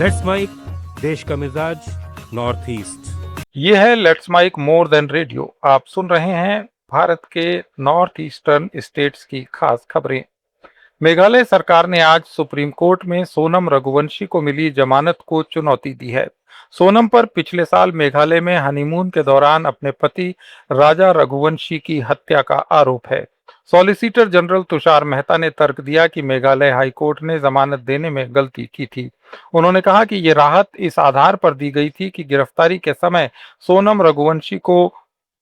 Let's mic देश का मिजाज नॉर्थ ईस्ट। ये है let's mic more than radio. आप सुन रहे हैं भारत के नॉर्थ ईस्टर्न स्टेट्स की खास खबरें। मेघालय सरकार ने आज सुप्रीम कोर्ट में सोनम रघुवंशी को मिली जमानत को चुनौती दी है। सोनम पर पिछले साल मेघालय में हनीमून के दौरान अपने पति राजा रघुवंशी की हत्या का आरोप है। सॉलिसिटर जनरल तुषार मेहता ने तर्क दिया कि मेघालय हाईकोर्ट ने जमानत देने में गलती की थी। उन्होंने कहा कि ये राहत इस आधार पर दी गई थी कि गिरफ्तारी के समय सोनम रघुवंशी को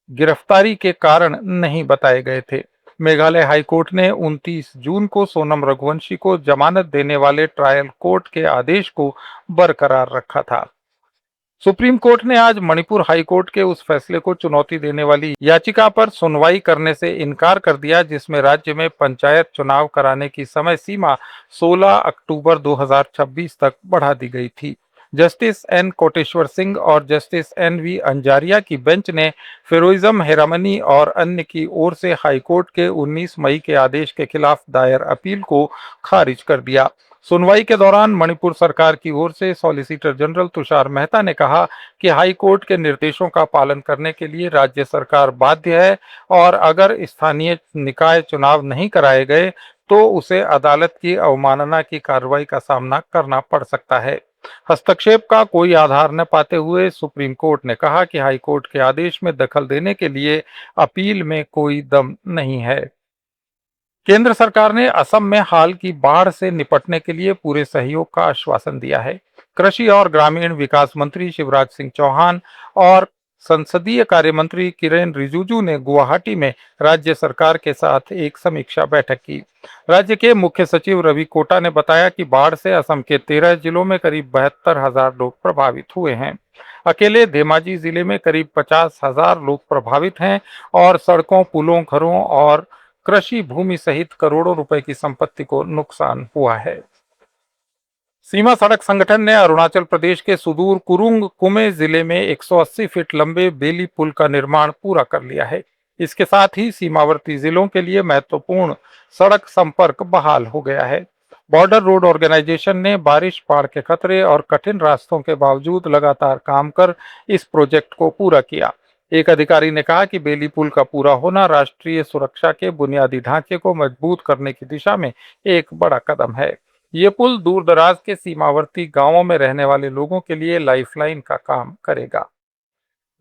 गिरफ्तारी के कारण नहीं बताए गए थे। मेघालय हाईकोर्ट ने 29 जून को सोनम रघुवंशी को जमानत देने वाले ट्रायल कोर्ट के आदेश को बरकरार रखा था। सुप्रीम कोर्ट ने आज मणिपुर हाईकोर्ट के उस फैसले को चुनौती देने वाली याचिका पर सुनवाई करने से इनकार कर दिया जिसमें राज्य में पंचायत चुनाव कराने की समय सीमा 16 अक्टूबर 2026 तक बढ़ा दी गई थी। जस्टिस एन कोटेश्वर सिंह और जस्टिस एन वी अंजारिया की बेंच ने फिरोइजम हेरामनी और अन्य की ओर से हाईकोर्ट के 19 मई के आदेश के खिलाफ दायर अपील को खारिज कर दिया। सुनवाई के दौरान मणिपुर सरकार की ओर से सॉलिसिटर जनरल तुषार मेहता ने कहा कि हाई कोर्ट के निर्देशों का पालन करने के लिए राज्य सरकार बाध्य है और अगर स्थानीय निकाय चुनाव नहीं कराए गए तो उसे अदालत की अवमानना की कार्रवाई का सामना करना पड़ सकता है। हस्तक्षेप का कोई आधार न पाते हुए सुप्रीम कोर्ट ने कहा कि हाई कोर्ट के आदेश में दखल देने के लिए अपील में कोई दम नहीं है। केंद्र सरकार ने असम में हाल की बाढ़ से निपटने के लिए पूरे सहयोग का आश्वासन दिया है। कृषि और ग्रामीण विकास मंत्री शिवराज सिंह चौहान और संसदीय कार्य मंत्री किरेन रिजिजू ने गुवाहाटी में राज्य सरकार के साथ एक समीक्षा बैठक की। राज्य के मुख्य सचिव रवि कोटा ने बताया कि बाढ़ से असम के 13 जिलों में करीब 72,000 लोग प्रभावित हुए हैं। अकेले धेमाजी जिले में करीब 50,000 लोग प्रभावित हैं और सड़कों, पुलों, घरों और कृषि भूमि सहित करोड़ों रुपए की संपत्ति को नुकसान हुआ है। सीमा सड़क संगठन ने अरुणाचल प्रदेश के सुदूर कुरुंग कुमे जिले में 180 फीट लंबे बेली पुल का निर्माण पूरा कर लिया है। इसके साथ ही सीमावर्ती जिलों के लिए महत्वपूर्ण सड़क संपर्क बहाल हो गया है। बॉर्डर रोड ऑर्गेनाइजेशन ने बारिश, बाढ़ के खतरे और कठिन रास्तों के बावजूद लगातार काम कर इस प्रोजेक्ट को पूरा किया। एक अधिकारी ने कहा कि बेली पुल का पूरा होना राष्ट्रीय सुरक्षा के बुनियादी ढांचे को मजबूत करने की दिशा में एक बड़ा कदम है। ये पुल दूर दराज के सीमावर्ती गांवों में रहने वाले लोगों के लिए लाइफलाइन का काम करेगा।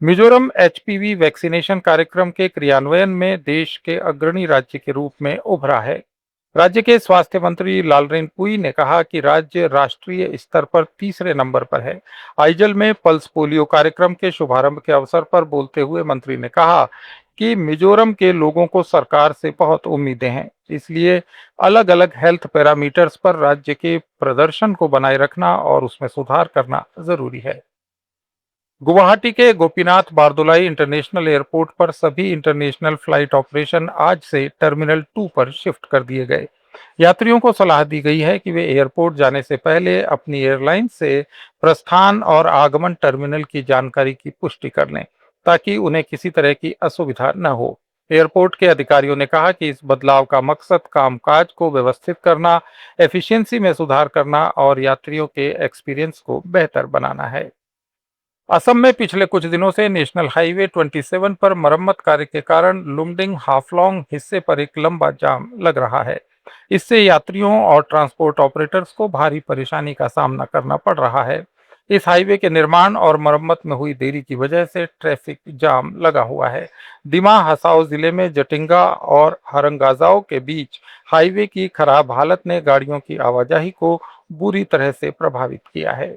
मिजोरम एचपीवी वैक्सीनेशन कार्यक्रम के क्रियान्वयन में देश के अग्रणी राज्य के रूप में उभरा है। राज्य के स्वास्थ्य मंत्री लालरेनपुई ने कहा कि राज्य राष्ट्रीय स्तर पर तीसरे नंबर पर है। आइजल में पल्स पोलियो कार्यक्रम के शुभारंभ के अवसर पर बोलते हुए मंत्री ने कहा कि मिजोरम के लोगों को सरकार से बहुत उम्मीदें हैं, इसलिए अलग अलग हेल्थ पैरामीटर्स पर राज्य के प्रदर्शन को बनाए रखना और उसमें सुधार करना जरूरी है। गुवाहाटी के गोपीनाथ बारदुलाई इंटरनेशनल एयरपोर्ट पर सभी इंटरनेशनल फ्लाइट ऑपरेशन आज से टर्मिनल 2 पर शिफ्ट कर दिए गए। यात्रियों को सलाह दी गई है कि वे एयरपोर्ट जाने से पहले अपनी एयरलाइन से प्रस्थान और आगमन टर्मिनल की जानकारी की पुष्टि कर लें ताकि उन्हें किसी तरह की असुविधा न हो। एयरपोर्ट के अधिकारियों ने कहा कि इस बदलाव का मकसद कामकाज को व्यवस्थित करना, एफिशिएंसी में सुधार करना और यात्रियों के एक्सपीरियंस को बेहतर बनाना है। असम में पिछले कुछ दिनों से नेशनल हाईवे 27 पर मरम्मत कार्य के कारण लुमडिंग हाफलोंग हिस्से पर एक लंबा जाम लग रहा है। इससे यात्रियों और ट्रांसपोर्ट ऑपरेटर्स को भारी परेशानी का सामना करना पड़ रहा है। इस हाईवे के निर्माण और मरम्मत में हुई देरी की वजह से ट्रैफिक जाम लगा हुआ है। दिमा हसाओ जिले में जटिंगा और हरंगाजाओ के बीच हाईवे की खराब हालत ने गाड़ियों की आवाजाही को बुरी तरह से प्रभावित किया है।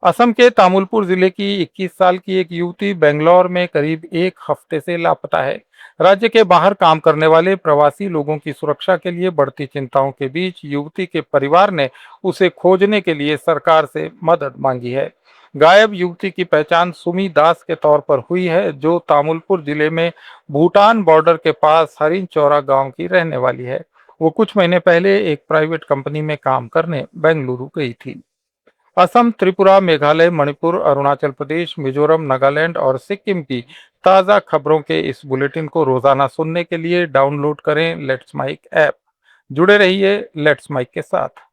असम के तामुलपुर जिले की 21 साल की एक युवती बेंगलौर में करीब एक हफ्ते से लापता है। राज्य के बाहर काम करने वाले प्रवासी लोगों की सुरक्षा के लिए बढ़ती चिंताओं के बीच युवती के परिवार ने उसे खोजने के लिए सरकार से मदद मांगी है। गायब युवती की पहचान सुमी दास के तौर पर हुई है, जो तामुलपुर जिले में भूटान बॉर्डर के पास हरिन चौरा गांव की रहने वाली है। वो कुछ महीने पहले एक प्राइवेट कंपनी में काम करने बेंगलुरु गई थी। असम, त्रिपुरा, मेघालय, मणिपुर, अरुणाचल प्रदेश, मिजोरम, नागालैंड और सिक्किम की ताज़ा खबरों के इस बुलेटिन को रोजाना सुनने के लिए डाउनलोड करें लेट्स माइक ऐप। जुड़े रहिए लेट्स माइक के साथ।